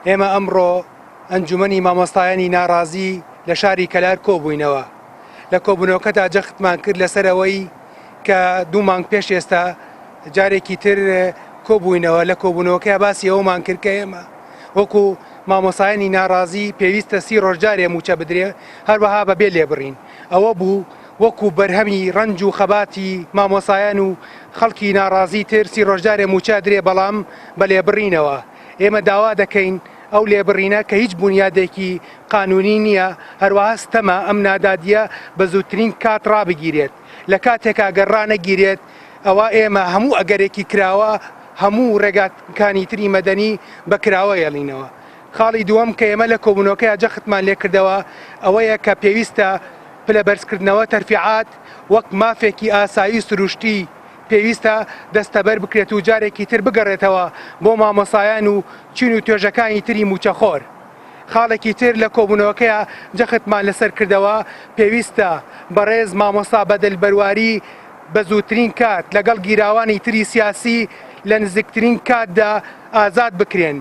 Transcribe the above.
ئێمە ئەمڕۆ ئەنجومەنی مامۆستایانی ناڕازی لە شاری کەلار کۆبووینەوە. لە کۆبوونەوەکەدا جەختمان کرد لەسەرەوەی کە 2 مانگ پێش ئێستا جارێکی تر کۆبووینەوە. لە کۆبوونەوەکە باسی ئەومان کرد کە ئێمە وەکو مامۆستایانی ناڕازی پێویستە 30 ڕۆژ جارێ موچە بدرێ، هەروەها بەبێ لێبڕین. ئەوە بوو وەکو بەرهەمی ڕنج و خەباتی مامۆسایان و خەڵکی ناڕازی تر 30 ڕۆژ جارێ موچە درێ، بەڵام بە لێبڕینەوە. ئێمە داوا دەکەین ئەو لێبڕینە کە هیچ بنیادێکی قانونی نییە، هەروەها ستەمە ئەم نادادیە بە زووترین کات ڕابگیرێت. لە کاتێکا گەڕانەگیرێت ئەوە ئێمە هەموو ئەگەرێکی کراوە هەموو ڕێگاکانی تری مەدەنی بەکراوە یێڵینەوە. خاڵی دووەم کە ئێمە لە کۆبوونەوەکەی جەختمان لێکردەوە ئەوەیە کە پێویستە پلە بەرزکردنەوە تەرفیعات وەک مافێکی ئاسایی سروشتی پێویستە دەستەبەر بکرێت و جارێکی تر بگەڕێتەوە بۆ مامۆسایان و چین و توێژەکانی تری موچەخۆر. خاڵێکی تر لە کۆبوونەوەکەیە جەختمان لەسەر کردەوە پێویستە بەڕێز مامۆستا بەدڵبەرواری بە زووترین کات لەگەڵ گیراوانی تری سیاسی لە نزیکترین کاتدا ئازاد بکرێن.